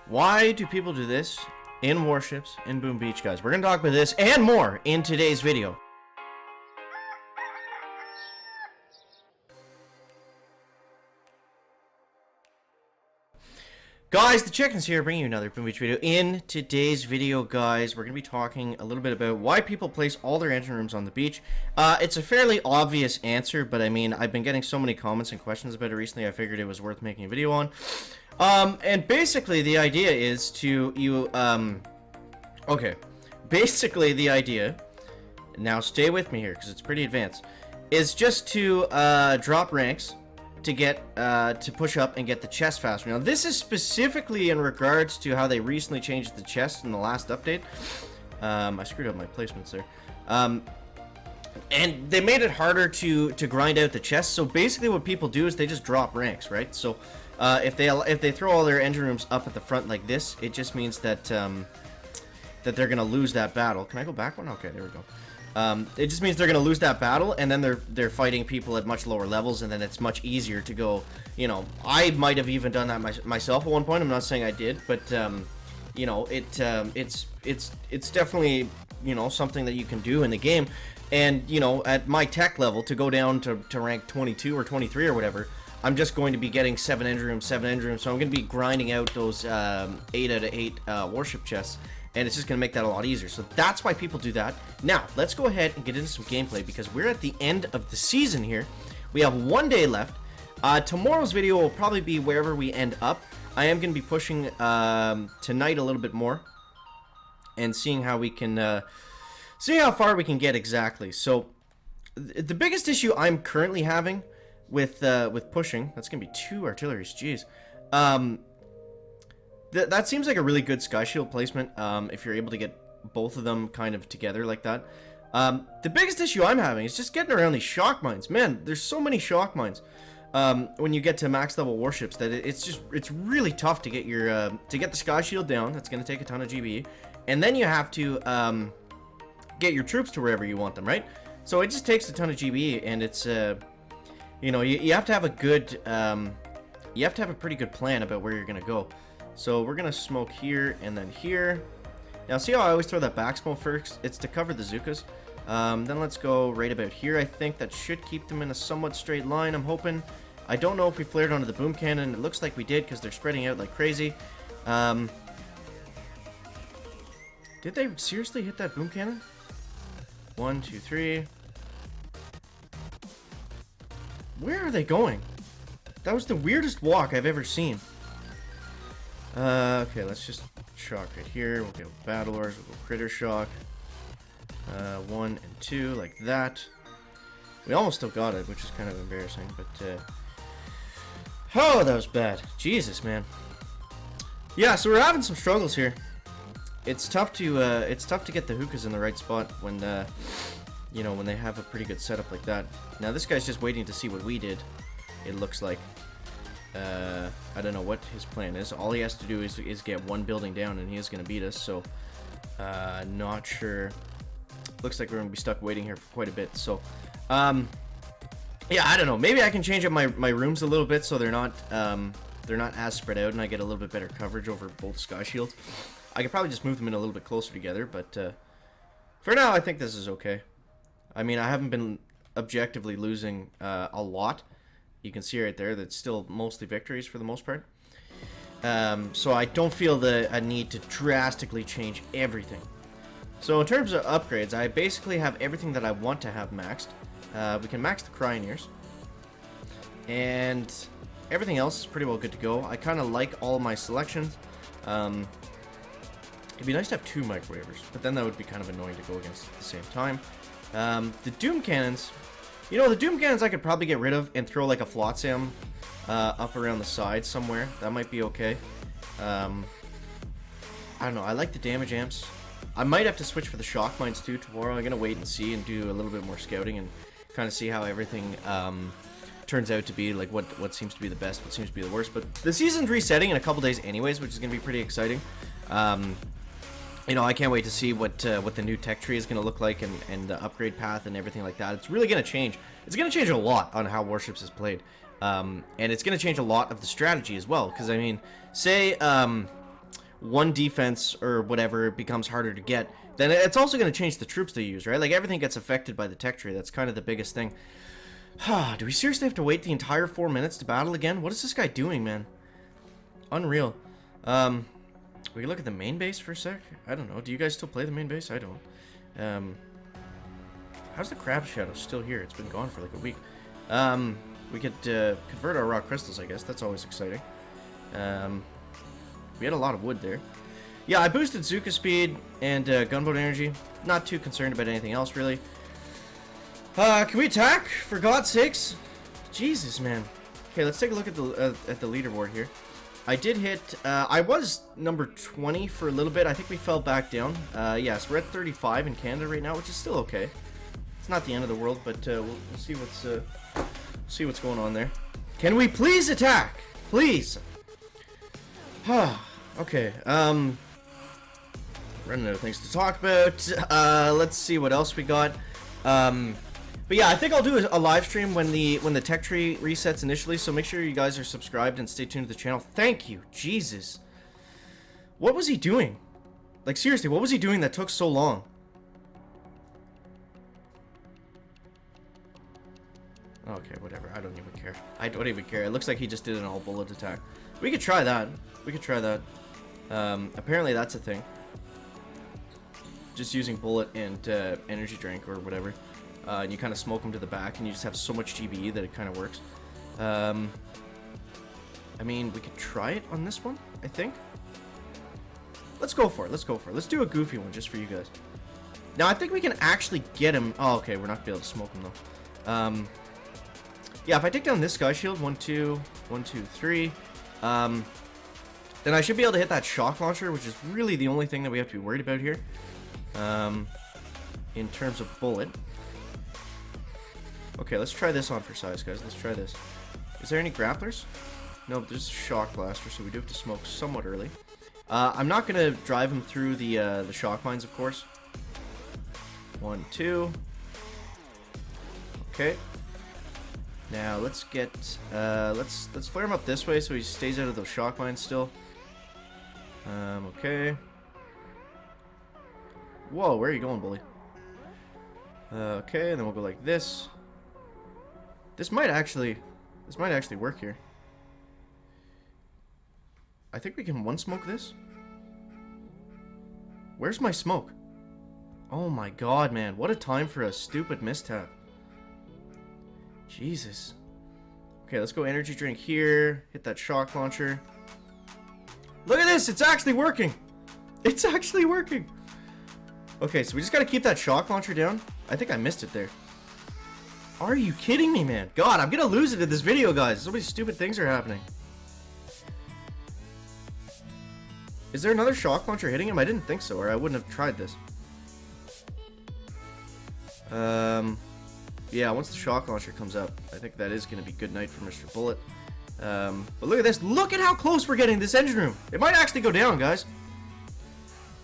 Why do people do this in Warships in Boom Beach, guys? We're going to talk about this and more in today's video. Guys, the Chickens here, bringing you another Boom Beach video. In today's video, guys, we're going to be talking a little bit about why people place all their engine rooms on the beach. It's a fairly obvious answer, but I mean, I've been getting so many comments and questions about it recently, I figured it was worth making a video on. And basically, the idea is to, basically the idea, now stay with me here, because it's pretty advanced, is just to, drop ranks to get to push up and get the chest faster. Now this is specifically in regards to how they recently changed the chest in the last update. I screwed up my placements there. And they made it harder to grind out the chest. So basically what people do is they just drop ranks, right? So if they throw all their engine rooms up at the front like this, it just means that that they're gonna lose that battle. Can I go back one? Okay, there we go. It just means they're going to lose that battle, and then they're fighting people at much lower levels, and then it's much easier to go, you know, I might have even done that myself at one point. I'm not saying I did, but, you know, it's definitely, you know, something that you can do in the game. And, you know, at my tech level, to go down to rank 22 or 23 or whatever, I'm just going to be getting 7 engine rooms, so I'm going to be grinding out those 8 out of 8 warship chests. And it's just going to make that a lot easier. So that's why people do that. Now, let's go ahead and get into some gameplay because we're at the end of the season here. We have 1 day left. Tomorrow's video will probably be wherever we end up. I am going to be pushing tonight a little bit more and seeing how we can, see how far we can get exactly. So the biggest issue I'm currently having with pushing, that's going to be 2 artilleries, jeez. That seems like a really good sky shield placement, if you're able to get both of them kind of together like that. The biggest issue I'm having is just getting around these shock mines. Man, there's so many shock mines when you get to max level warships that it's really tough to get your to get the sky shield down. That's going to take a ton of GBE, and then you have to get your troops to wherever you want them, right? So it just takes a ton of GBE, and it's you know, you have to have a good you have to have a pretty good plan about where you're going to go. So we're going to smoke here and then here. Now see how I always throw that back smoke first? It's to cover the Zukas. Then let's go right about here. I think that should keep them in a somewhat straight line, I'm hoping. I don't know if we flared onto the boom cannon. It looks like we did because they're spreading out like crazy. Did they seriously hit that boom cannon? 1, 2, 3. Where are they going? That was the weirdest walk I've ever seen. Okay, let's just shock right here. We'll go battlers, we'll go critter shock. 1 and 2, like that. We almost still got it, which is kind of embarrassing, but oh, that was bad. Jesus, man. Yeah, so we're having some struggles here. It's tough to get the hookahs in the right spot when you know, when they have a pretty good setup like that. Now this guy's just waiting to see what we did, it looks like. I don't know what his plan is. All he has to do is get 1 building down and he is going to beat us, so not sure. Looks like we're going to be stuck waiting here for quite a bit, so yeah, I don't know. Maybe I can change up my rooms a little bit so they're not as spread out and I get a little bit better coverage over both sky shields. I could probably just move them in a little bit closer together, but for now I think this is okay. I mean, I haven't been objectively losing a lot. You can see right there that's still mostly victories for the most part. So I don't feel a need to drastically change everything. So in terms of upgrades, I basically have everything that I want to have maxed. We can max the Cryoneers. And everything else is pretty well good to go. I kind of like all of my selections. It'd be nice to have 2 microwavers, but then that would be kind of annoying to go against at the same time. The Doom Cannons... You know, the Doom Cannons I could probably get rid of and throw like a Flotsam up around the side somewhere. That might be okay. I don't know. I like the damage amps. I might have to switch for the shock mines too tomorrow. I'm going to wait and see and do a little bit more scouting and kind of see how everything turns out to be, like what seems to be the best, what seems to be the worst. But the season's resetting in a couple days anyways, which is going to be pretty exciting. You know, I can't wait to see what the new tech tree is going to look like and the upgrade path and everything like that. It's really going to change. It's going to change a lot on how Warships is played. And it's going to change a lot of the strategy as well. Because, I mean, say one defense or whatever becomes harder to get, then it's also going to change the troops they use, right? Like, everything gets affected by the tech tree. That's kind of the biggest thing. Do we seriously have to wait the entire 4 minutes to battle again? What is this guy doing, man? Unreal. We can look at the main base for a sec. I don't know. Do you guys still play the main base? I don't. How's the crab shadow still here? It's been gone for like a week. We could convert our rock crystals, I guess. That's always exciting. We had a lot of wood there. Yeah, I boosted Zuka speed and gunboat energy. Not too concerned about anything else, really. Can we attack? For God's sakes? Jesus, man. Okay, let's take a look at the leaderboard here. I did hit, I was number 20 for a little bit. I think we fell back down. Yeah, so we're at 35 in Canada right now, which is still okay. It's not the end of the world, but we'll see what's going on there. Can we please attack? Please. Okay, running out of things to talk about. Let's see what else we got. But yeah, I think I'll do a live stream when the tech tree resets initially, so make sure you guys are subscribed and stay tuned to the channel. Thank you. Jesus. What was he doing? Like, seriously, what was he doing that took so long? Okay, whatever. I don't even care. I don't even care. It looks like he just did an all-bullet attack. We could try that. We could try that. Apparently that's a thing. Just using bullet and energy drink or whatever. And you kind of smoke them to the back, and you just have so much GBE that it kind of works. I mean, we could try it on this one, I think. Let's go for it. Let's go for it. Let's do a goofy one just for you guys. Now, I think we can actually get him. Oh, okay. We're not going to be able to smoke him, though. Yeah, if I take down this sky shield, 1, 2, 1, 2, 3, then I should be able to hit that shock launcher, which is really the only thing that we have to be worried about here. In terms of bullet. Okay, let's try this on for size, guys. Let's try this. Is there any grapplers? No, but there's a shock blaster, so we do have to smoke somewhat early. I'm not going to drive him through the shock mines, of course. 1, 2. Okay. Now let's get let's flare him up this way so he stays out of those shock mines still. Okay. Whoa, where are you going, bully? Okay, and then we'll go like this. This might actually work here. I think we can one smoke this. Where's my smoke? Oh my god, man. What a time for a stupid mishap. Jesus. Okay, let's go energy drink here. Hit that shock launcher. Look at this! It's actually working! It's actually working! Okay, so we just gotta keep that shock launcher down. I think I missed it there. Are you kidding me, man? God, I'm gonna lose it in this video, guys. So many stupid things are happening. Is there another shock launcher hitting him? I didn't think so, or I wouldn't have tried this. Yeah, once the shock launcher comes up, I think that is going to be good night for Mr. Bullet. But look at this. Look at how close we're getting to this engine room. It might actually go down, guys.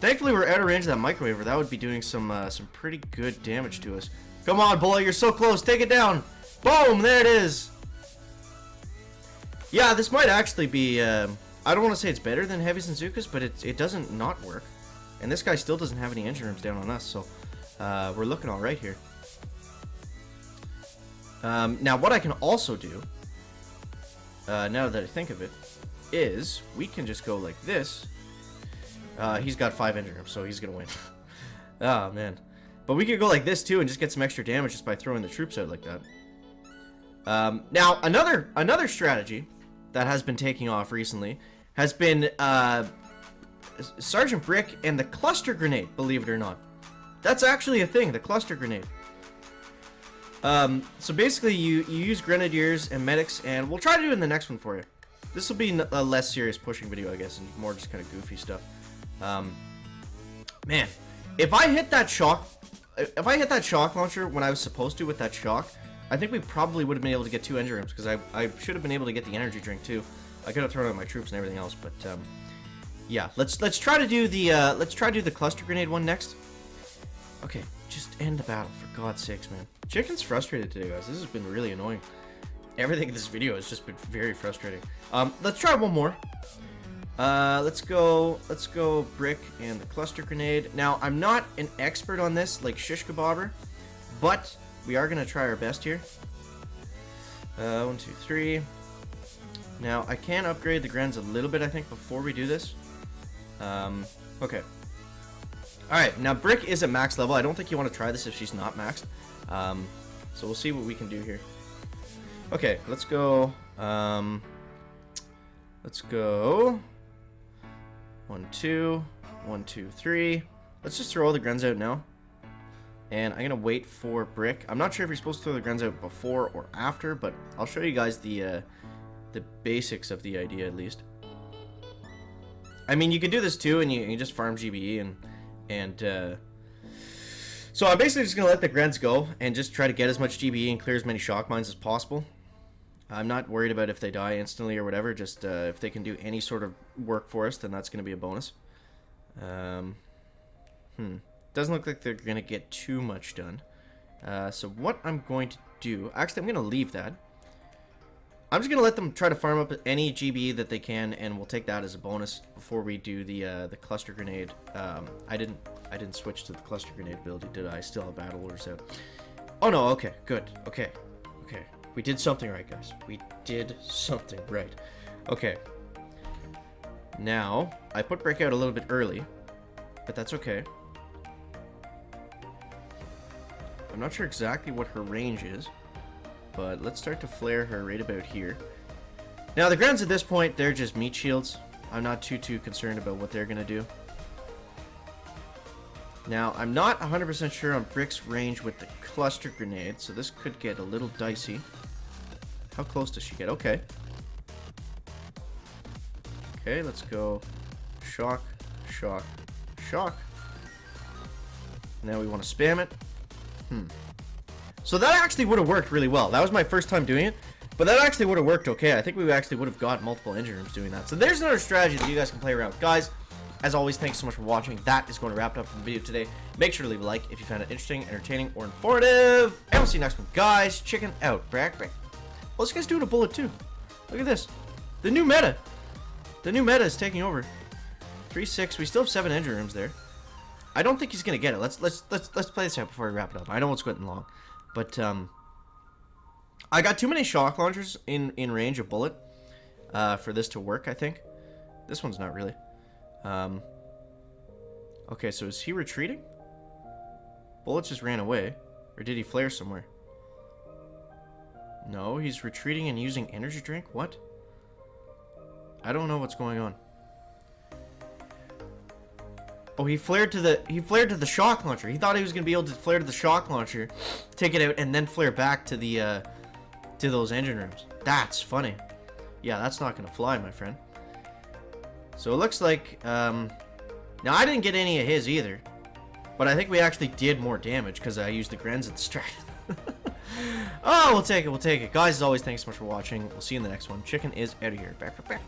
Thankfully, we're out of range of that microwave, or that would be doing some pretty good damage to us. Come on, Bullet. You're so close. Take it down. Boom. There it is. Yeah, this might actually be... I don't want to say it's better than Heavies and Zukas, but it doesn't not work. And this guy still doesn't have any engine rooms down on us, so we're looking all right here. Now, what I can also do, now that I think of it, is we can just go like this. He's got 5 engine rooms, so he's going to win. Oh, man. But we could go like this, too, and just get some extra damage just by throwing the troops out like that. Now, another strategy that has been taking off recently has been Sergeant Brick and the cluster grenade, believe it or not. That's actually a thing, the cluster grenade. So basically you use grenadiers and medics, and we'll try to do it in the next one for you. This will be a less serious pushing video, I guess, and more just kind of goofy stuff. Man, if I hit that shock launcher when I was supposed to with that shock, I think we probably would have been able to get 2 engine rooms, because I should have been able to get the energy drink too. I could have thrown out my troops and everything else, but yeah, let's try to do the cluster grenade one next. Okay, just end the battle, for God's sakes, man. Chicken's frustrated today, guys. This has been really annoying. Everything in this video has just been very frustrating. Let's try one more. Let's go brick and the cluster grenade. Now, I'm not an expert on this, like shish kebabber, but we are gonna try our best here. 1, 2, 3. Now, I can upgrade the Grens a little bit, I think, before we do this. Okay. Alright, now Brick is at max level. I don't think you want to try this if she's not maxed. So we'll see what we can do here. Okay, let's go. Let's go. 1, 2. 1, 2, 3. Let's just throw all the Grens out now. And I'm going to wait for Brick. I'm not sure if you're supposed to throw the Grens out before or after, but I'll show you guys the basics of the idea, at least. I mean, you can do this too, and you just farm GBE, so I'm basically just going to let the Grens go and just try to get as much GBE and clear as many shock mines as possible. I'm not worried about if they die instantly or whatever, just if they can do any sort of work for us, then that's going to be a bonus. Doesn't look like they're going to get too much done. So what I'm going to do, actually I'm going to leave that. I'm just going to let them try to farm up any GBE that they can, and we'll take that as a bonus before we do the cluster grenade. I didn't switch to the cluster grenade ability, did I? Still have battle orders out. Oh no, okay, good. Okay. We did something right, guys. We did something right. Okay. Now, I put Brick out a little bit early, but that's okay. I'm not sure exactly what her range is, but let's start to flare her right about here. Now, the Grens at this point, they're just meat shields. I'm not too concerned about what they're going to do. Now, I'm not 100% sure on Brick's range with the cluster grenade, so this could get a little dicey. How close does she get? Okay. Okay, let's go shock, shock, shock. Now we want to spam it. So that actually would have worked really well. That was my first time doing it, but that actually would have worked okay. I think we actually would have got multiple engine rooms doing that. So there's another strategy that you guys can play around with. Guys, as always, thanks so much for watching. That is going to wrap it up for the video today. Make sure to leave a like if you found it interesting, entertaining, or informative. And we'll see you next one. Guys, chicken out. Brack. Well, this guy's doing a bullet too. Look at this. The new meta. The new meta is taking over. 3-6. We still have 7 engine rooms there. I don't think he's gonna get it. Let's play this out before we wrap it up. I know it's getting long, but I got too many shock launchers in range of bullet for this to work. I think this one's not really. Okay, so is he retreating? Bullet just ran away, or did he flare somewhere? No, he's retreating and using energy drink. What? I don't know what's going on. Oh, he flared to the shock launcher. He thought he was gonna be able to flare to the shock launcher, take it out, and then flare back to the to those engine rooms. That's funny. Yeah, that's not gonna fly, my friend. So it looks like now I didn't get any of his either, but I think we actually did more damage because I used the Grens at the start. Oh, we'll take it. Guys, as always, thanks so much for watching. We'll see you in the next one. Chicken is out of here. Back.